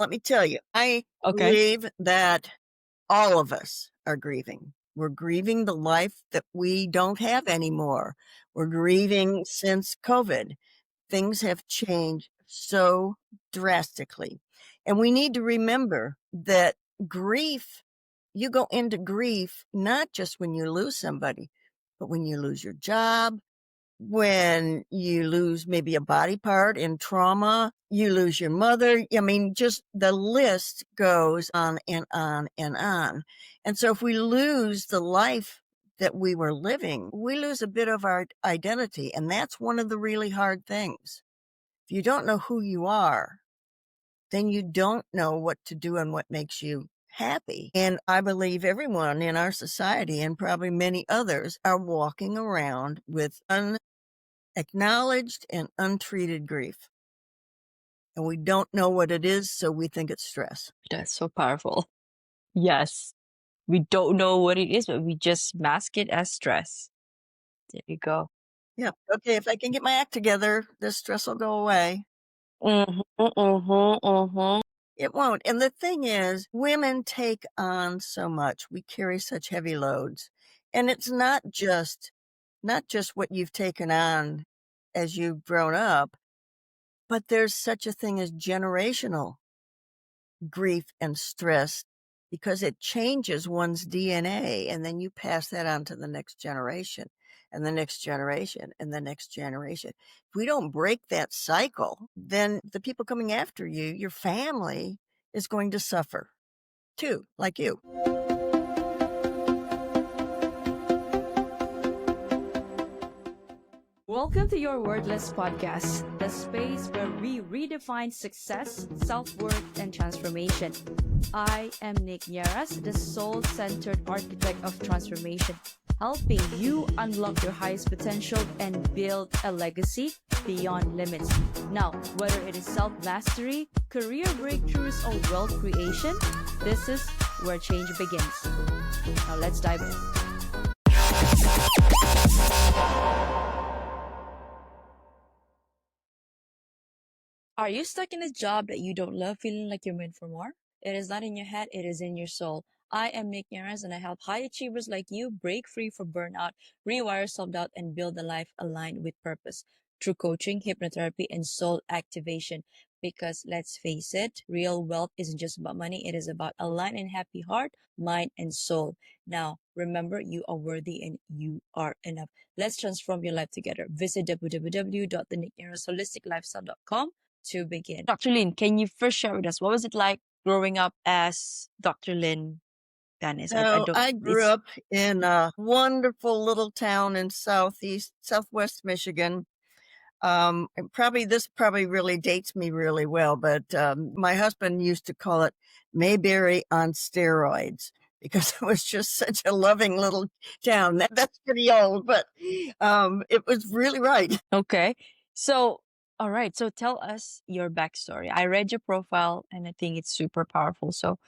Let me tell you, I Okay. believe that all of us are grieving. We're grieving the life that we don't have anymore. We're grieving since COVID. Things have changed so drastically. And we need to remember that grief, you go into grief not just when you lose somebody, but when you lose your job, when you lose maybe a body part in trauma, you lose your mother. I mean, just the list goes on and on and on. And so if we lose the life that we were living, we lose a bit of our identity. And that's one of the really hard things. If you don't know who you are, then you don't know what to do and what makes you happy. And I believe everyone in our society and probably many others are walking around with acknowledged and untreated grief. And we don't know what it is, so we think it's stress. That's so powerful. Yes. We don't know what it is, but we just mask it as stress. There you go. Yeah. Okay, if I can get my act together, this stress will go away. Mhm, mhm, mhm. It won't. And the thing is, women take on so much. We carry such heavy loads. And it's not just what you've taken on as you've grown up, but there's such a thing as generational grief and stress because it changes one's DNA and then you pass that on to the next generation and the next generation and the next generation. If we don't break that cycle, then the people coming after you, your family, is going to suffer too, like you. Welcome to your Wordless Podcast, the space where we redefine success, self-worth, and transformation. I am Nick Nieras, the soul-centered architect of transformation, helping you unlock your highest potential and build a legacy beyond limits. Now, whether it is self-mastery, career breakthroughs, or wealth creation, this is where change begins. Now let's dive in. Are you stuck in a job that you don't love, feeling like you're meant for more? It is not in your head, it is in your soul. I am Nick Nieras, and I help high achievers like you break free from burnout, rewire self-doubt, and build a life aligned with purpose through coaching, hypnotherapy, and soul activation. Because let's face it, real wealth isn't just about money, it is about a aligned and happy heart, mind, and soul. Now, remember, you are worthy and you are enough. Let's transform your life together. Visit www.thenicknieras.holisticlifestyle.com to begin. Dr. Lynn, can you first share with us what was it like growing up as Dr. Lynn Banis? I So don't. I grew It's up in a wonderful little town in southwest Michigan. And this probably really dates me really well, but my husband used to call it Mayberry on steroids because it was just such a loving little town. That's pretty old, but it was really right. okay. So, all right. So tell us your backstory. I read your profile and I think it's super powerful. So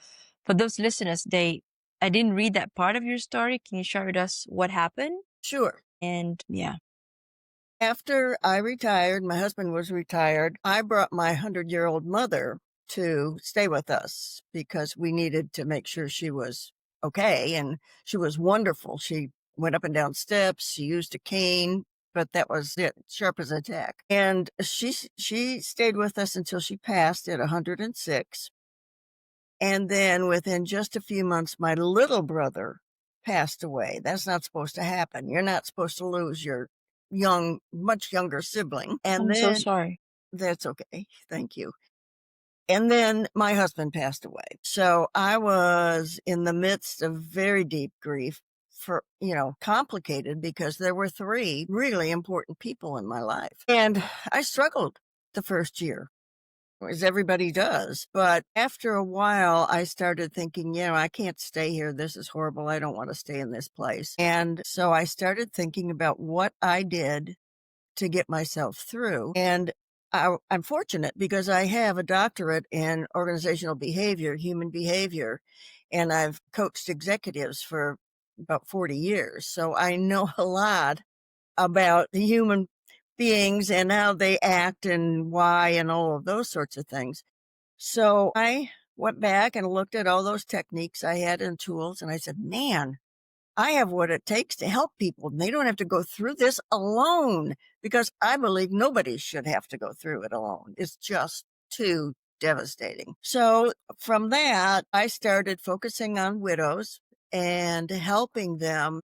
for those listeners, I didn't read that part of your story. Can you share with us what happened? Sure. And yeah. After I retired, my husband was retired, I brought my 100-year-old mother to stay with us because we needed to make sure she was okay. And she was wonderful. She went up and down steps. She used a cane, but that was it, sharp as a tack. And she stayed with us until she passed at 106. And then within just a few months, my little brother passed away. That's not supposed to happen. You're not supposed to lose your much younger sibling. And I'm so then sorry. that's okay. Thank you. And then my husband passed away. So I was in the midst of very deep grief for, complicated because there were three really important people in my life. And I struggled the first year as everybody does. But after a while, I started thinking, I can't stay here. This is horrible. I don't want to stay in this place. And so I started thinking about what I did to get myself through. And I'm fortunate because I have a doctorate in organizational behavior, human behavior, and I've coached executives for about 40 years. So I know a lot about the human beings and how they act and why and all of those sorts of things. So I went back and looked at all those techniques I had and tools, and I said, man, I have what it takes to help people. And they don't have to go through this alone because I believe nobody should have to go through it alone. It's just too devastating. So from that, I started focusing on widows and helping them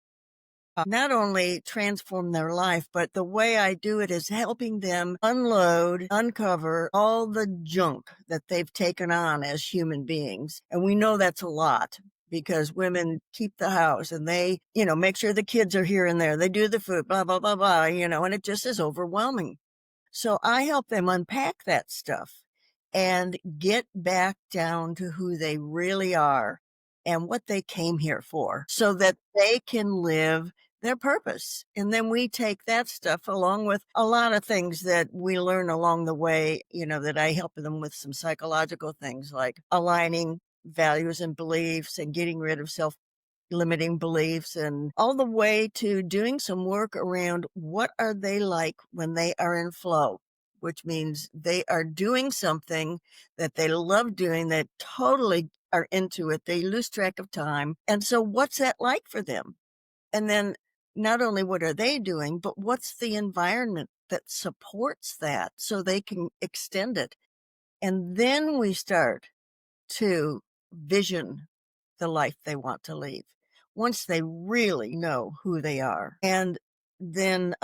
not only transform their life, but the way I do it is helping them unload, uncover all the junk that they've taken on as human beings. And we know that's a lot because women keep the house and they, make sure the kids are here and there. They do the food, blah, blah, blah, blah, and it just is overwhelming. So I help them unpack that stuff and get back down to who they really are and what they came here for so that they can live their purpose. And then we take that stuff along with a lot of things that we learn along the way, that I help them with some psychological things like aligning values and beliefs and getting rid of limiting beliefs and all the way to doing some work around what are they like when they are in flow, which means they are doing something that they love doing, that totally are into it. They lose track of time. And so what's that like for them? And then not only what are they doing, but what's the environment that supports that so they can extend it? And then we start to vision the life they want to lead once they really know who they are. And then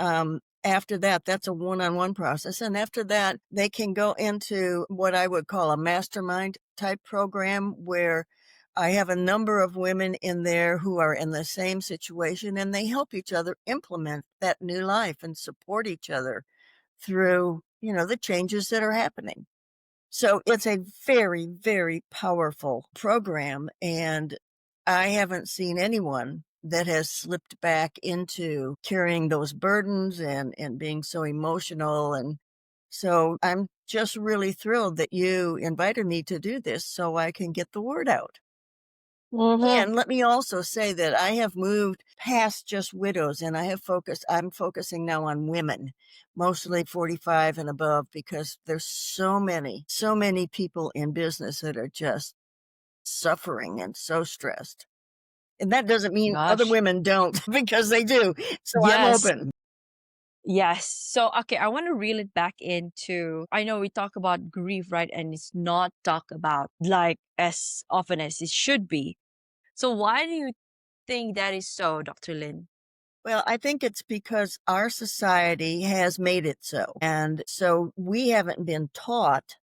after that, that's a one-on-one process. And after that, they can go into what I would call a mastermind type program where I have a number of women in there who are in the same situation and they help each other implement that new life and support each other through, the changes that are happening. So it's a very, very powerful program. And I haven't seen anyone that has slipped back into carrying those burdens and being so emotional. And so I'm just really thrilled that you invited me to do this so I can get the word out. Mm-hmm. And let me also say that I have moved past just widows and I'm focusing now on women, mostly 45 and above, because there's so many people in business that are just suffering and so stressed. And that doesn't mean other Gosh. women don't because they do. So I'm Yes. open. Yes. So, okay, I want to reel it back into, I know we talk about grief, right? And it's not talked about like as often as it should be. So, why do you think that is so, Dr. Lynn? Well, I think it's because our society has made it so. And so we haven't been taught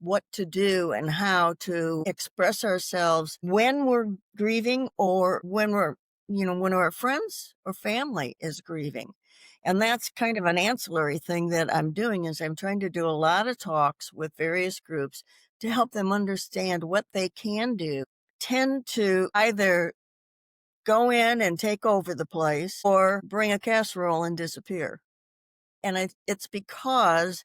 what to do and how to express ourselves when we're grieving or when our friends or family is grieving. And that's kind of an ancillary thing that I'm doing is I'm trying to do a lot of talks with various groups to help them understand what they can do. Tend to either go in and take over the place or bring a casserole and disappear. And it's because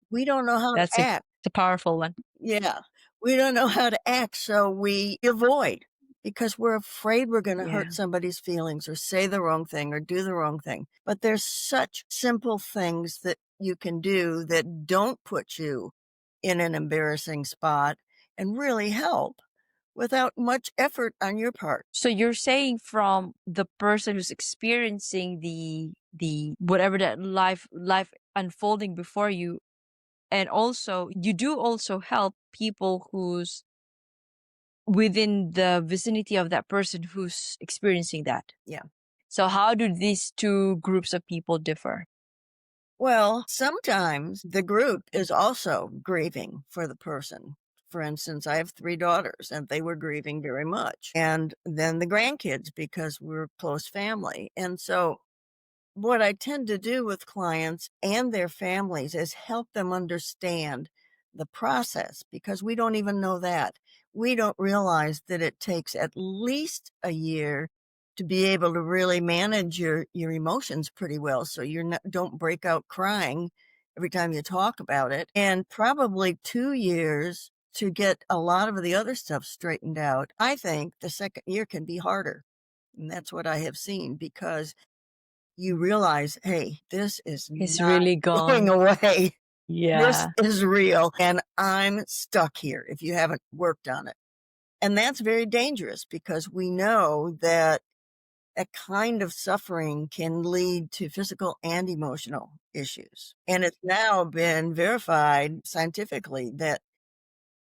we don't know how to That's act. a powerful one. Yeah. We don't know how to act, so we avoid because we're afraid we're going to Yeah. hurt somebody's feelings or say the wrong thing or do the wrong thing. But there's such simple things that you can do that don't put you in an embarrassing spot and really help without much effort on your part. So you're saying from the person who's experiencing the whatever that life unfolding before you, and also you do also help people who's within the vicinity of that person who's experiencing that. Yeah. So how do these two groups of people differ? Well, sometimes the group is also grieving for the person. For instance, I have 3 daughters and they were grieving very much. And then the grandkids because we're close family. And so what I tend to do with clients and their families is help them understand the process because we don't even know that. We don't realize that it takes at least a year to be able to really manage your emotions pretty well so don't break out crying every time you talk about it, and probably 2 years to get a lot of the other stuff straightened out. I think the second year can be harder. And that's what I have seen because you realize, hey, this is It's not really going gone. away. This Yeah. is real, and I'm stuck here if you haven't worked on it. And that's very dangerous because we know that a kind of suffering can lead to physical and emotional issues. And it's now been verified scientifically that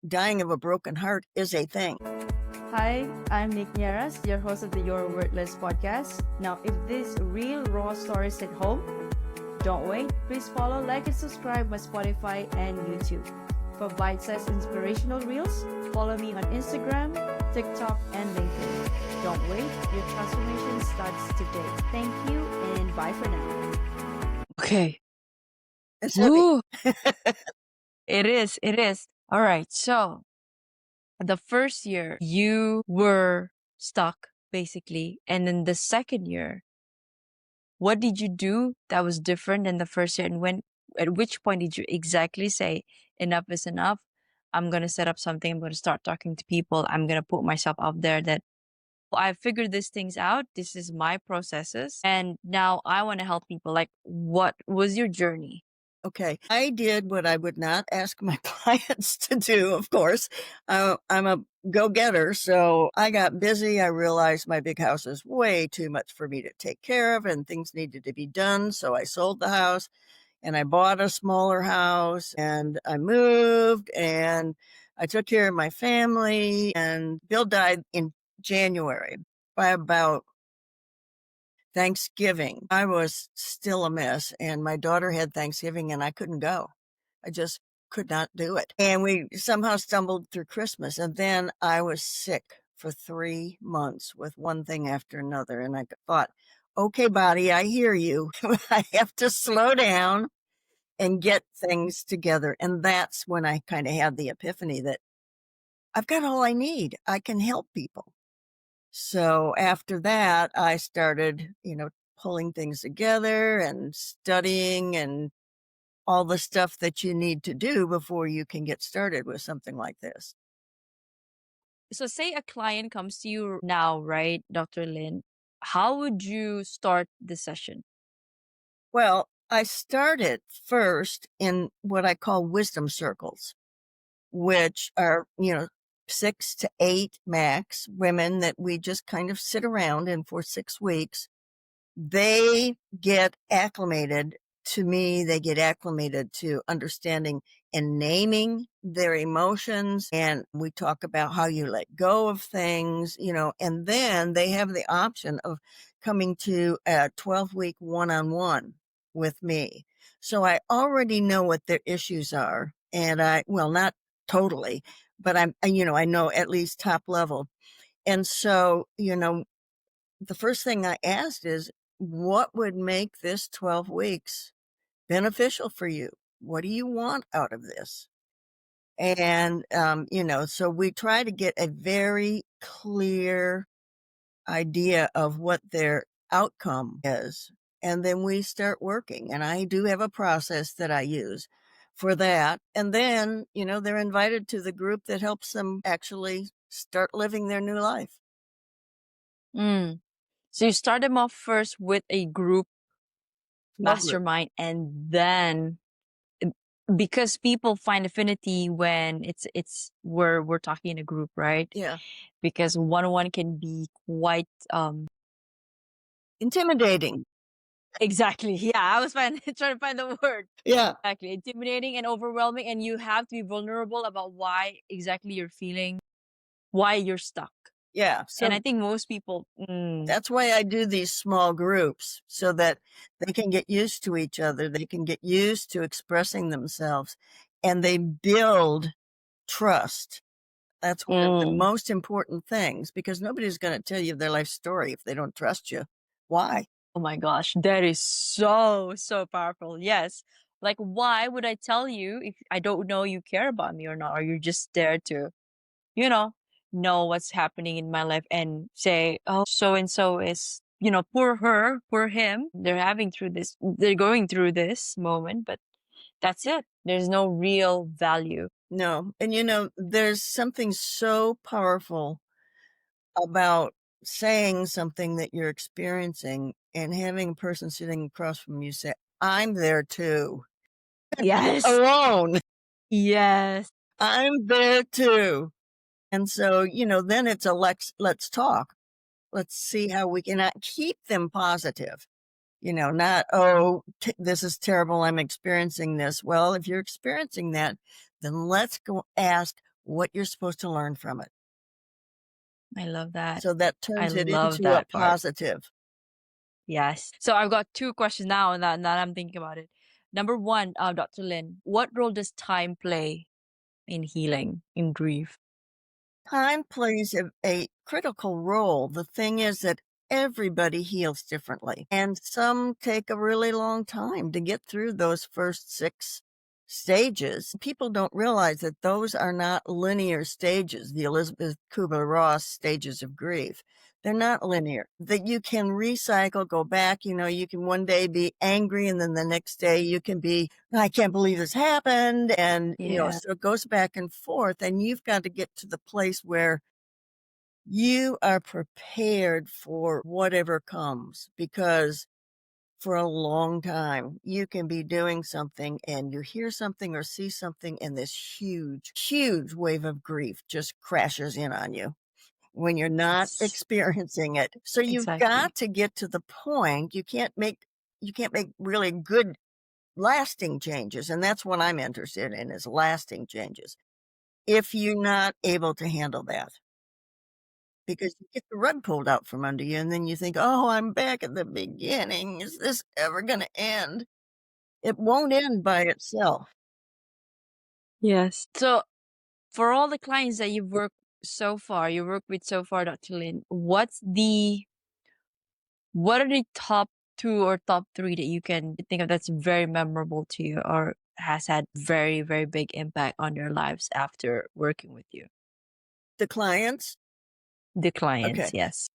dying of a broken heart is a thing. Hi, I'm Nick Nieras, your host of the Your Worthless podcast. Now, if these real raw stories hit home, don't wait. Please follow, like, and subscribe my Spotify and YouTube. For bite-sized inspirational reels, follow me on Instagram, TikTok, and LinkedIn. Don't wait. Your transformation starts today. Thank you, and bye for now. Okay. It's heavy. Woo! It is. It is. All right. So the first year you were stuck basically. And then the second year, what did you do that was different than the first year? And at which point did you exactly say, enough is enough? I'm going to set up something. I'm going to start talking to people. I'm going to put myself out there that I figured these things out. This is my processes. And now I want to help people. Like, what was your journey? Okay. I did what I would not ask my clients to do, of course. I'm a go getter. So I got busy. I realized my big house is way too much for me to take care of and things needed to be done. So I sold the house and I bought a smaller house and I moved and I took care of my family. And Bill died in January. By about Thanksgiving, I was still a mess, and my daughter had Thanksgiving, and I couldn't go. I just could not do it. And we somehow stumbled through Christmas, and then I was sick for 3 months with one thing after another, and I thought, "Okay, body, I hear you. I have to slow down and get things together." And that's when I kinda had the epiphany that I've got all I need. I can help people. So after that, I started, pulling things together and studying and all the stuff that you need to do before you can get started with something like this. So, say a client comes to you now, right, Dr. Lynn? How would you start the session? Well, I started first in what I call wisdom circles, which are, 6 to 8 max women that we just kind of sit around and for 6 weeks they get acclimated to me. They get acclimated to understanding and naming their emotions. And we talk about how you let go of things, and then they have the option of coming to a 12-week one-on-one with me. So I already know what their issues are. And not totally, but I know at least top level. And so, the first thing I asked is, what would make this 12 weeks beneficial for you? What do you want out of this? And, so we try to get a very clear idea of what their outcome is. And then we start working. And I do have a process that I use for that. And then, they're invited to the group that helps them actually start living their new life. Mm. So, you start them off first with a group Small group. mastermind, and then because people find affinity when it's we're talking in a group, right? Yeah. Because one can be quite Intimidating. exactly. Yeah, I was trying to find the word. Yeah. Exactly. Intimidating and overwhelming, and you have to be vulnerable about why exactly you're feeling, why you're stuck. Yeah. And So I think most people, that's why I do these small groups so that they can get used to each other. They can get used to expressing themselves and they build trust. That's one of the mm, most important things because nobody's going to tell you their life story if they don't trust you. Why? oh my gosh, that is so, so powerful. Yes. Like, why would I tell you if I don't know you care about me or not? Or you're just there to, you know what's happening in my life and say, oh, so and so is, poor her, poor him. They're going through this moment, but that's it. There's no real value. No. And there's something so powerful about saying something that you're experiencing and having a person sitting across from you say, I'm there too. Yes. alone. Yes. I'm there too. And so, then it's a let's talk. Let's see how we can keep them positive. Not, oh, this is terrible. I'm experiencing this. Well, if you're experiencing that, then let's go ask what you're supposed to learn from it. I love that. So that I turns it love into a that part. positive. Yes. So I've got two questions now, and that I'm thinking about it. Number one, Dr. Lynn, what role does time play in healing, in grief? Time plays a critical role. The thing is that everybody heals differently, and some take a really long time to get through those first 6 stages. People don't realize that those are not linear stages, the Elizabeth Kubler-Ross stages of grief. They're not linear. That you can recycle, go back. You can one day be angry, and then the next day you can be, I can't believe this happened. And, Yeah. so it goes back and forth. And you've got to get to the place where you are prepared for whatever comes, because for a long time you can be doing something and you hear something or see something, and this huge, huge wave of grief just crashes in on you when you're not Yes. experiencing it. So you've Exactly. got to get to the point. You can't make really good lasting changes. And that's what I'm interested in, is lasting changes. If you're not able to handle that, because you get the rug pulled out from under you and then you think, oh, I'm back at the beginning. Is this ever going to end? It won't end by itself. Yes. So for all the clients that you worked with so far, Dr. Lynn, what are the top two or top three that you can think of that's very memorable to you or has had very, very big impact on your lives after working with you? The clients. The clients, Okay. yes.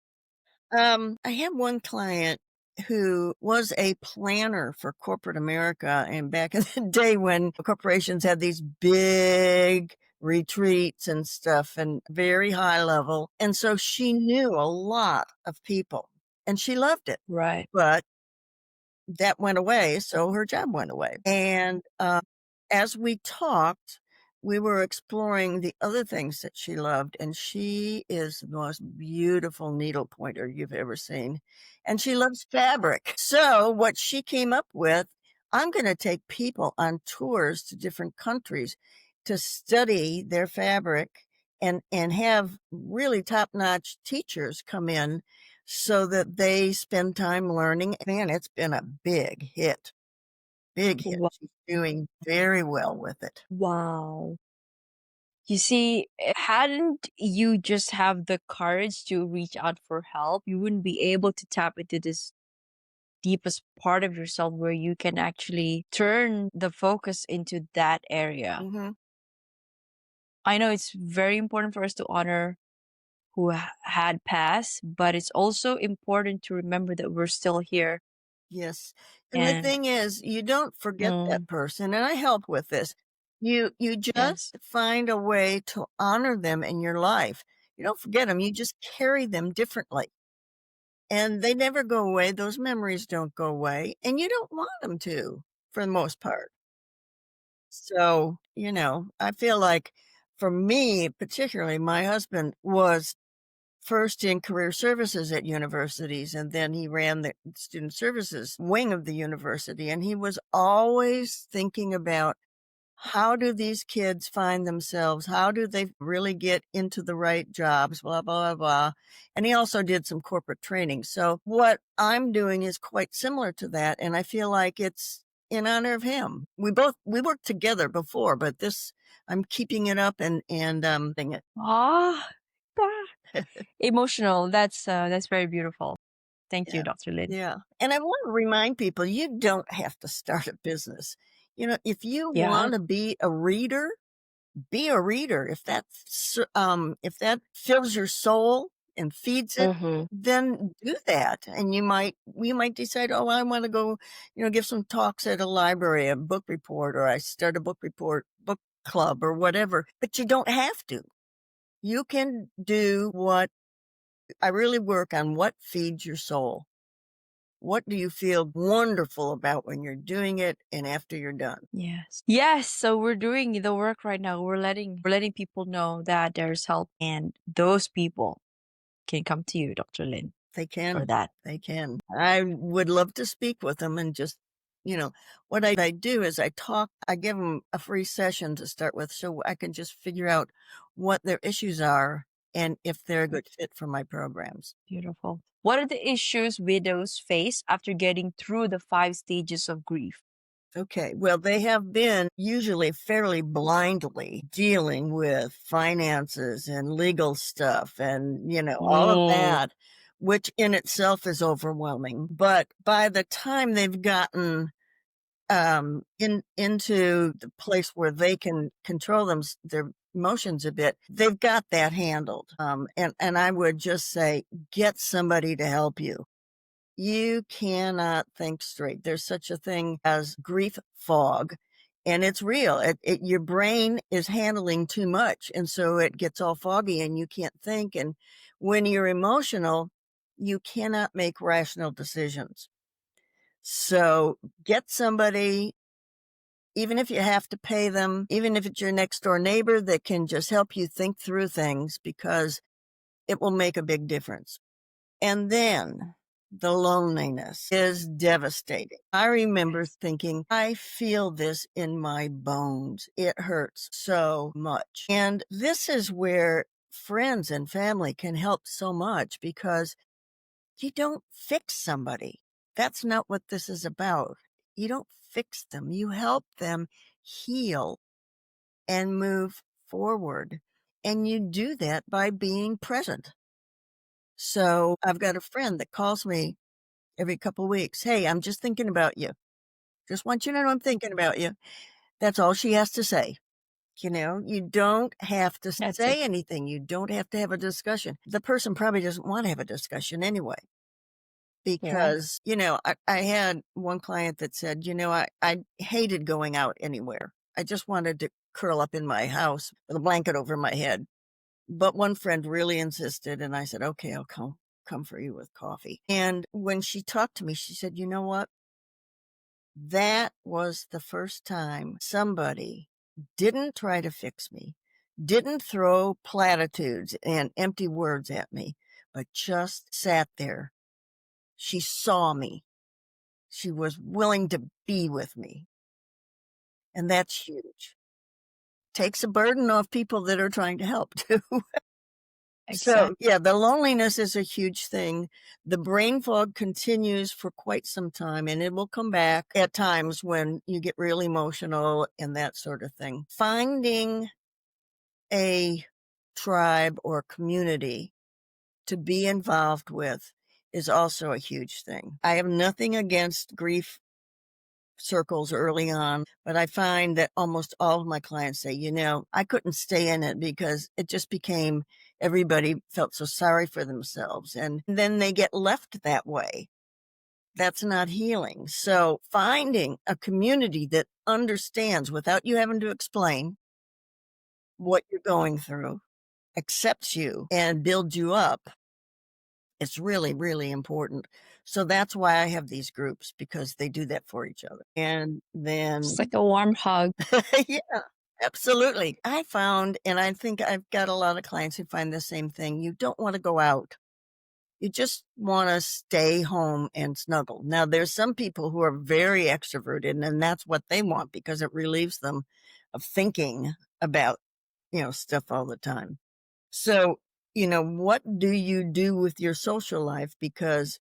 I had one client who was a planner for corporate America, and back in the day when corporations had these big retreats and stuff and very high level. And so she knew a lot of people and she loved it. Right. But that went away, so her job went away. And as we talked, we were exploring the other things that she loved, and she is the most beautiful needle pointer you've ever seen. And she loves fabric. So, what she came up with, I'm going to take people on tours to different countries to study their fabric, and have really top-notch teachers come in so that they spend time learning. Man, it's been a big hit. Big hit. Wa- She's doing very well with it. Wow. You see, hadn't you just have the courage to reach out for help, you wouldn't be able to tap into this deepest part of yourself where you can actually turn the focus into that area. Mhm. I know it's very important for us to honor who had passed, but it's also important to remember that we're still here. Yes. And the And thing is, you don't forget that mm, person, and I help with this. You yes, just find a way to honor them in your life. You don't forget them, you just carry them differently. And they never go away, those memories don't go away, and you don't want them to, for the most part. So, I feel like for me, particularly, my husband was first in career services at universities, and then he ran the student services wing of the university. And he was always thinking about, how do these kids find themselves? How do they really get into the right jobs? Blah, blah, blah. And he also did some corporate training. So what I'm doing is quite similar to that. And I feel like it's in honor of him. We worked together before, but this, I'm keeping it up and thing it. ah, ah, emotional. That's very beautiful. Thank you, Yeah. Dr. Lin. Yeah. And I want to remind people, you don't have to start a business. If you Yeah. want to be a reader. If that fills your soul and feeds it, Mm-hmm. then do that. And we might decide, oh, I want to go, give some talks at a library, a book report, or I start a book club or whatever. But you don't have to. You can do what I really work on, what feeds your soul. What do you feel wonderful about when you're doing it and after you're done? Yes. Yes. So we're doing the work right now. We're letting people know that there's help and those people can come to you, Dr. Lynn, They for can. that. They can. I would love to speak with them and just, what I do is I give them a free session to start with so I can just figure out what their issues are and if they're a good fit for my programs. Beautiful. What are the issues widows face after getting through the 5 stages of grief? Okay, well, they have been usually fairly blindly dealing with finances and legal stuff and, all of that, which in itself is overwhelming. But by the time they've gotten into the place where they can control their emotions a bit, they've got that handled. And I would just say, get somebody to help you. You cannot think straight. There's such a thing as grief fog, and it's real. Your brain is handling too much, and so it gets all foggy and you can't think. And when you're emotional, you cannot make rational decisions. So get somebody, even if you have to pay them, even if it's your next door neighbor that can just help you think through things, because it will make a big difference. And then the loneliness is devastating. I remember thinking, I feel this in my bones. It hurts so much. And this is where friends and family can help so much, because you don't fix somebody. That's not what this is about. You don't fix them. You help them heal and move forward. And you do that by being present. So I've got a friend that calls me every couple weeks. Hey, I'm just thinking about you. Just want you to know I'm thinking about you. That's all she has to say. You don't have to That's it. say anything. You don't have to have a discussion. The person probably doesn't want to have a discussion anyway. Yeah. Because, I had one client that said, I hated going out anywhere. I just wanted to curl up in my house with a blanket over my head. But one friend really insisted, and I said, okay, I'll come for you with coffee. And when she talked to me, she said, you know what? That was the first time somebody didn't try to fix me, didn't throw platitudes and empty words at me, but just sat there. She saw me. She was willing to be with me. And that's huge. Takes a burden off people that are trying to help too. So, Exactly. yeah, the loneliness is a huge thing. The brain fog continues for quite some time, and it will come back at times when you get really emotional and that sort of thing. Finding a tribe or community to be involved with is also a huge thing. I have nothing against grief circles early on, but I find that almost all of my clients say, I couldn't stay in it because it just became everybody felt so sorry for themselves. And then they get left that way. That's not healing. So finding a community that understands without you having to explain what you're going through, accepts you and builds you up, it's really, really important. So that's why I have these groups, because they do that for each other. And It's then, like a warm hug. yeah, absolutely. I found, and I think I've got a lot of clients who find the same thing. You don't want to go out. You just want to stay home and snuggle. Now, there's some people who are very extroverted, and that's what they want because it relieves them of thinking about, stuff all the time. So, what do you do with your social life? Because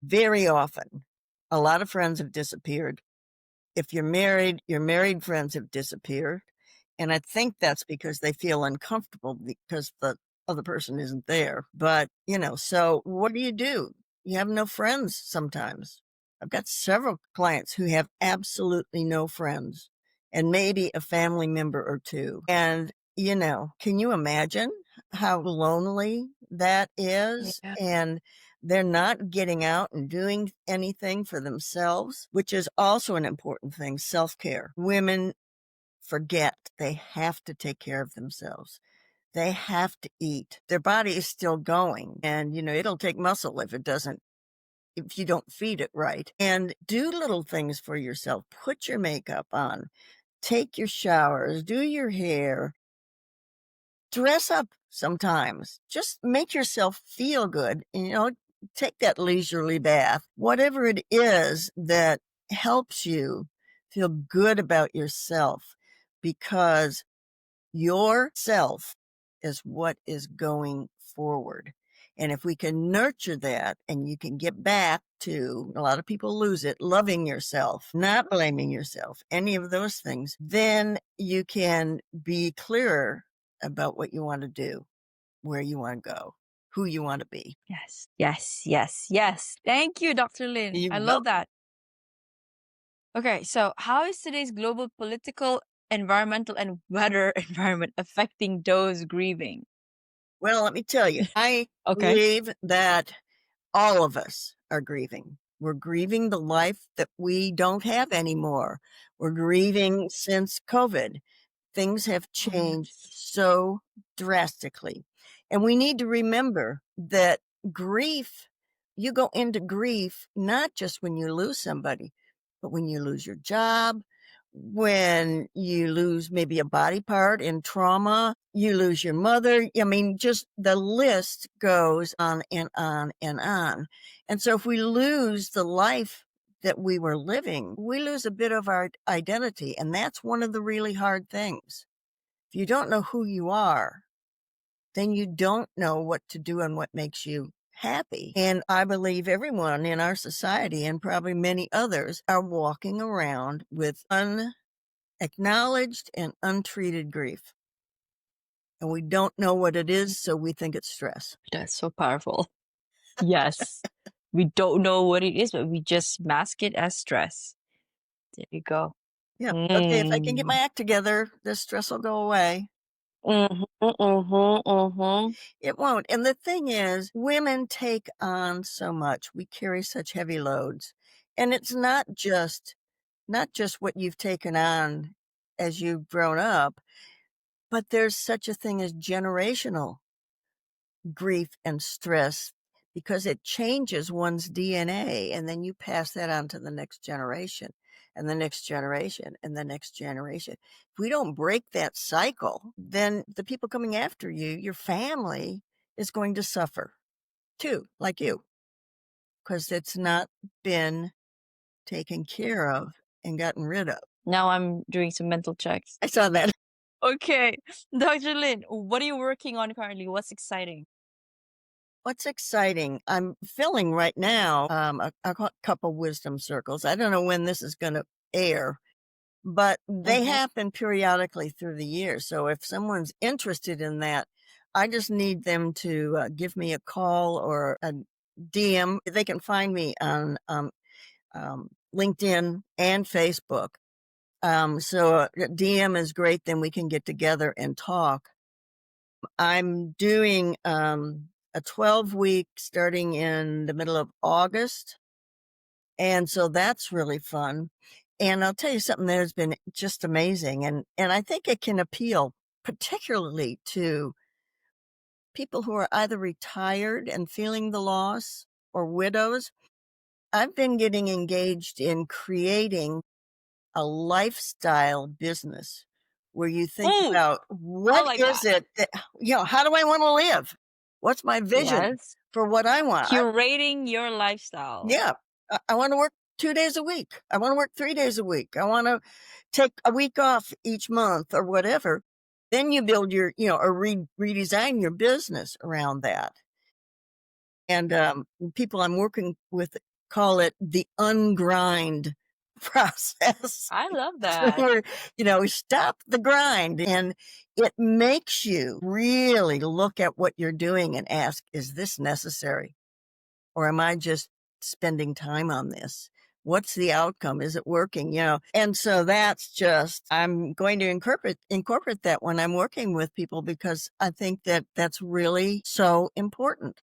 very often, a lot of friends have disappeared. If you're married, your married friends have disappeared. And I think that's because they feel uncomfortable because the other person isn't there. But, so what do? You have no friends sometimes. I've got several clients who have absolutely no friends and maybe a family member or two. And, can you imagine how lonely that is? Yeah. And they're not getting out and doing anything for themselves, which is also an important thing. Self-care. Women forget they have to take care of themselves. They have to eat. Their body is still going. And, it'll take muscle if it doesn't if you don't feed it right. And do little things for yourself. Put your makeup on, take your showers, do your hair, dress up sometimes. Just make yourself feel good. Take that leisurely bath, whatever it is that helps you feel good about yourself, because yourself is what is going forward. And if we can nurture that and you can get back to, a lot of people lose it, loving yourself, not blaming yourself, any of those things, then you can be clearer about what you want to do, where you want to go, who you want to be. Yes, yes, yes, yes. Thank you, Dr. Lynn. You I will. love that. Okay, so how is today's global political, environmental, and weather environment affecting those grieving? Well, let me tell you, I Okay. believe that all of us are grieving. We're grieving the life that we don't have anymore. We're grieving since COVID. Things have Oh, changed yes. so drastically. And we need to remember that grief, you go into grief not just when you lose somebody, but when you lose your job, when you lose maybe a body part in trauma, you lose your mother. I mean, just the list goes on and on and on. And so if we lose the life that we were living, we lose a bit of our identity. And that's one of the really hard things. If you don't know who you are, then you don't know what to do and what makes you happy. And I believe everyone in our society, and probably many others, are walking around with unacknowledged and untreated grief. And we don't know what it is, so we think it's stress. That's so powerful. Yes. We don't know what it is, but we just mask it as stress. There you go. Yeah. Okay, if I can get my Mm. act together, the stress will go away. Mm-hmm, mm-hmm, mm-hmm. It won't. And the thing is, women take on so much. We carry such heavy loads. And it's not just what you've taken on as you've grown up, but there's such a thing as generational grief and stress, because it changes one's DNA, and then you pass that on to the next generation and the next generation and the next generation. If we don't break that cycle, then the people coming after you, your family, is going to suffer too, like you, because it's not been taken care of and gotten rid of. Now I'm doing some mental checks. I saw that. Okay. Dr. Lynn, what are you working on currently? What's exciting? What's exciting? I'm filling right now a couple wisdom circles. I don't know when this is going to air, but they Mm-hmm. happen periodically through the year. So if someone's interested in that, I just need them to give me a call or a DM. They can find me on LinkedIn and Facebook. So DM is great. Then we can get together and talk. I'm doing a 12-week starting in the middle of August. And so that's really fun. And I'll tell you something that has been just amazing. And I think it can appeal particularly to people who are either retired and feeling the loss, or widows. I've been getting engaged in creating a lifestyle business where you think Ooh, about, I what like is that. it that, how do I want to live? What's my vision Yes. for what I want? Curating your lifestyle. Yeah, I want to work 2 days a week. I want to work 3 days a week. I want to take a week off each month or whatever. Then you build your, or redesign your business around that. And people I'm working with call it the ungrind process. I love that. Where, stop the grind, and it makes you really look at what you're doing and ask, is this necessary? Or am I just spending time on this? What's the outcome? Is it working? And so I'm going to incorporate that when I'm working with people, because I think that that's really so important.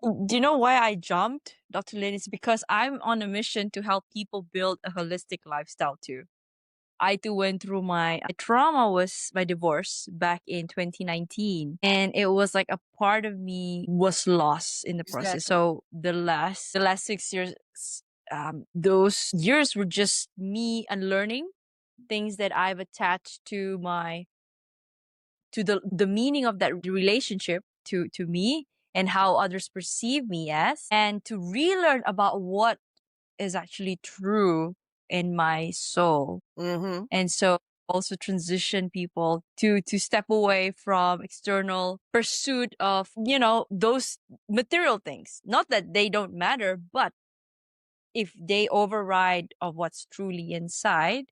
Do you know why I jumped, Dr. Lynn? It's because I'm on a mission to help people build a holistic lifestyle too. I too went through my trauma was my divorce back in 2019. And it was like a part of me was lost in the process. Exactly. So the last 6 years, those years were just me unlearning things that I've attached to the meaning of that relationship to me and how others perceive me as, and to relearn about what is actually true in my soul. Mm-hmm. And so also transition people to step away from external pursuit of, those material things. Not that they don't matter, but if they override of what's truly inside,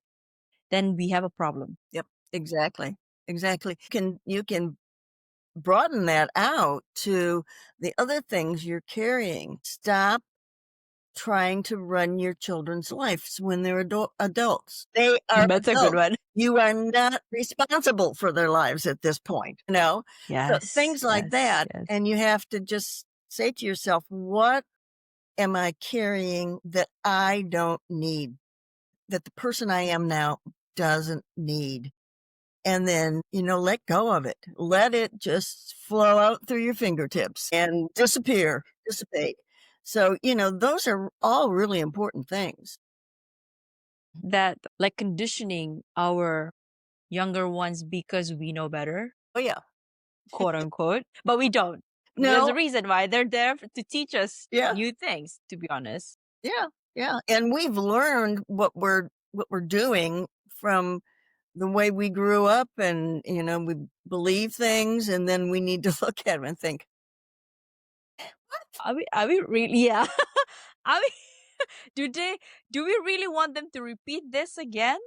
then we have a problem. Yep. Exactly. Exactly. You can broaden that out to the other things you're carrying. Stop trying to run your children's lives when they're adults. They are That's a good adults. one. You are not responsible for their lives at this point, you know? So Yes, things like yes, that. yes. And you have to just say to yourself, what am I carrying that I don't need, that the person I am now doesn't need? And then, let go of it. Let it just flow out through your fingertips and dissipate. So, those are all really important things. That like conditioning our younger ones because we know better, Oh, yeah. quote unquote, but we don't. There's a No, reason why they're there to teach us yeah, new things, to be honest. yeah, yeah. And we've learned what we're doing from the way we grew up, and, we believe things, and then we need to look at them and think, Are we really? Yeah. I mean, do we really want them to repeat this again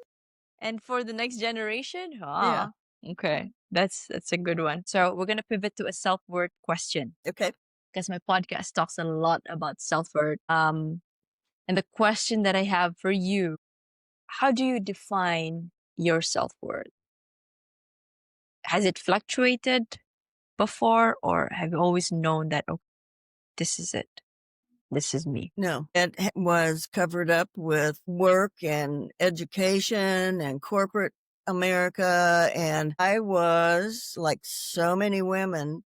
and for the next generation? yeah, Okay. That's a good one. So we're gonna pivot to a self-worth question okay. because my podcast talks a lot about self-worth. And the question that I have for you, how do you define your self-worth? Has it fluctuated before, or have you always known that, oh, this is it? This is me? No, it was covered up with work and education and corporate America. And I was, like so many women,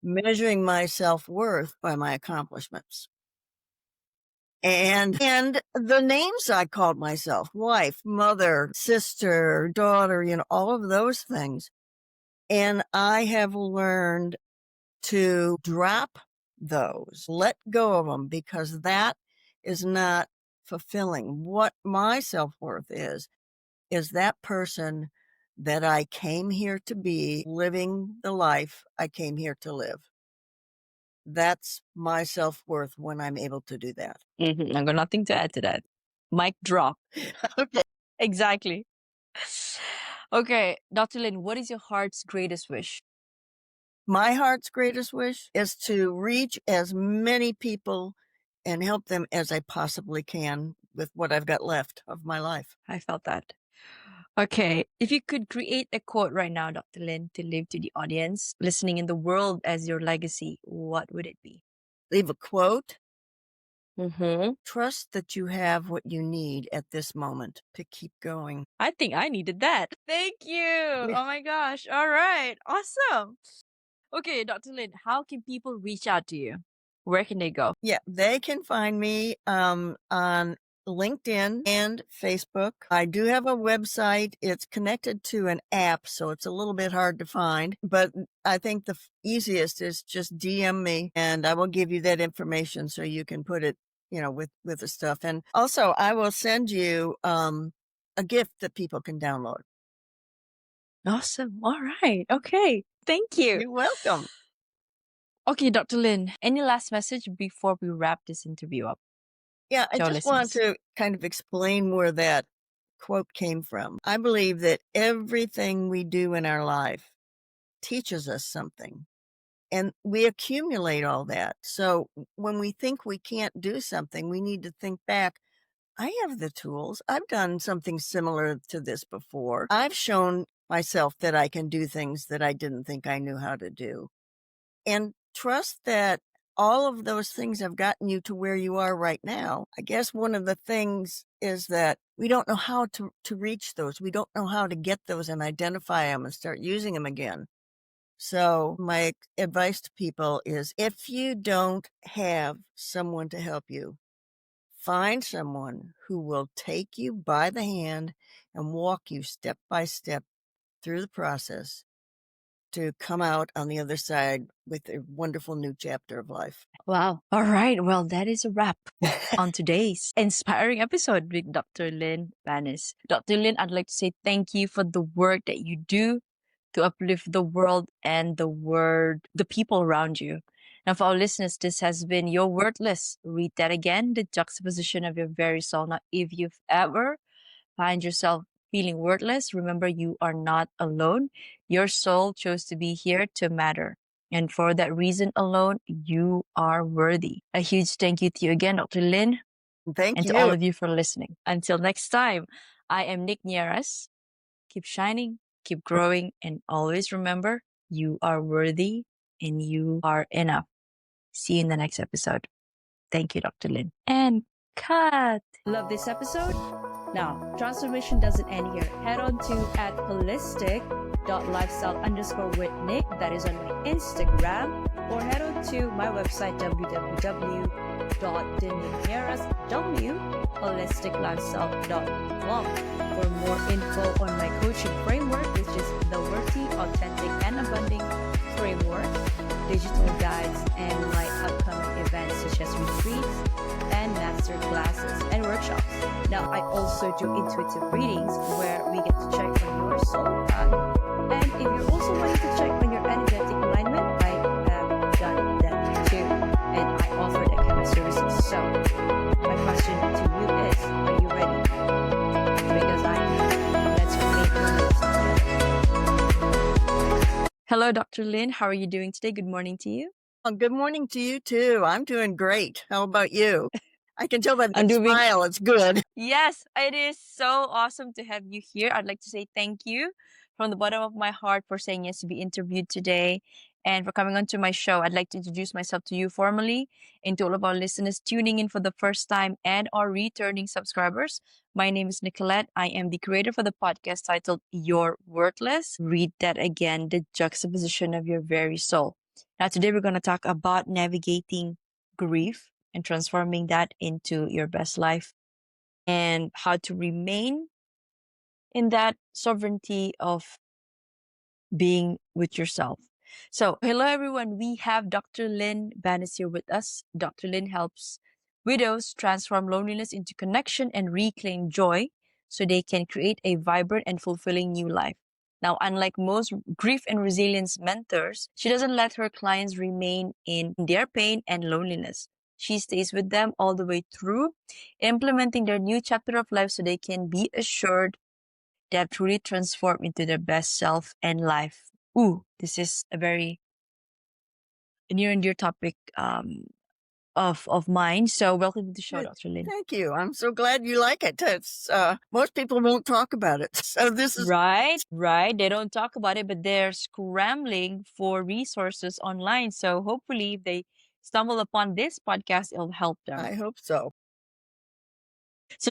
measuring my self-worth by my accomplishments. And the names I called myself, wife, mother, sister, daughter, all of those things. And I have learned to drop those, let go of them, because that is not fulfilling. What my self-worth is that person that I came here to be, living the life I came here to live. That's my self-worth when I'm able to do that. I got nothing to add to that. Mic drop. Okay. Exactly. Okay, Dr. Lynn, what is your heart's greatest wish? My heart's greatest wish is to reach as many people and help them as I possibly can with what I've got left of my life. I felt that. Okay, if you could create a quote right now, Dr. Lynn, to leave to the audience listening in the world as your legacy, what would it be? Leave a quote. Mm-hmm. Trust that you have what you need at this moment to keep going. I think I needed that. Thank you. Yeah. Oh my gosh. All right. Awesome. Okay, Dr. Lynn, how can people reach out to you? Where can they go? Yeah, they can find me on LinkedIn and Facebook. I do have a website. It's connected to an app, so it's a little bit hard to find. But I think the easiest is just DM me, and I will give you that information so you can put it, with the stuff. And also, I will send you a gift that people can download. Awesome. All right. Okay. Thank you. You're welcome. Okay, Dr. Lynn, any last message before we wrap this interview up? Yeah, I To our just want listeners. to kind of explain where that quote came from. I believe that everything we do in our life teaches us something, and we accumulate all that. So when we think we can't do something, we need to think back. I have the tools. I've done something similar to this before. I've shown myself that I can do things that I didn't think I knew how to do. And trust that all of those things have gotten you to where you are right now. I guess one of the things is that we don't know how to reach those. We don't know how to get those and identify them and start using them again. So my advice to people is, if you don't have someone to help you, find someone who will take you by the hand and walk you step by step through the process to come out on the other side with a wonderful new chapter of life. Wow. All right. Well, that is a wrap on today's inspiring episode with Dr. Lynn Banis. Dr. Lynn, I'd like to say thank you for the work that you do to uplift the world and the people around you. Now, for our listeners, this has been Your Worthless. Read that again, the juxtaposition of your very soul. Now, if you've ever find yourself feeling worthless, remember you are not alone. Your soul chose to be here to matter. And for that reason alone, you are worthy. A huge thank you to you again, Dr. Lynn, Thank and you. to all of you for listening. Until next time, I am Nick Nieras. Keep shining, keep growing, and always remember you are worthy and you are enough. See you in the next episode. Thank you, Dr. Lynn. And cut. Love this episode? Now, transformation doesn't end here. Head on to @holistic.lifestyle_with_Nick. That is on my Instagram. Or head on to my website, www.denignerasholisticlifestyle.com for more info on my coaching framework, which is the Worthy, Authentic, and Abundant Framework, digital guides, and my upcoming events such as retreats and master classes and workshops. Now, I also do intuitive readings where we get to check on your soul path. And if you're also wanting to check on your energetic alignment, I have done that too. And I offer that kind of services. So, my question to you is, are you ready? Because I am. Let's create your. Hello, Dr. Lynn. How are you doing today? Good morning to you. Good morning to you too. I'm doing great. How about you? I can tell by I'm the doing- smile, it's good. Yes, it is so awesome to have you here. I'd like to say thank you from the bottom of my heart for saying yes to be interviewed today and for coming onto my show. I'd like to introduce myself to you formally and to all of our listeners tuning in for the first time and our returning subscribers. My name is Nicolette. I am the creator for the podcast titled You're Worthless. Read that again, the juxtaposition of your very soul. Now, today we're going to talk about navigating grief and transforming that into your best life, and how to remain in that sovereignty of being with yourself. So, hello everyone. We have Dr. Lynn Banis here with us. Dr. Lynn helps widows transform loneliness into connection and reclaim joy so they can create a vibrant and fulfilling new life. Now, unlike most grief and resilience mentors, she doesn't let her clients remain in their pain and loneliness. She stays with them all the way through, implementing their new chapter of life so they can be assured they have truly transformed into their best self and life. Ooh, this is a very near and dear topic of mine. So welcome to the show, Good. Dr. Lynn. Thank you. I'm so glad you like it. It's, most people won't talk about it. So this is Right. They don't talk about it, but they're scrambling for resources online. So hopefully if they stumble upon this podcast, it'll help them. I hope so. So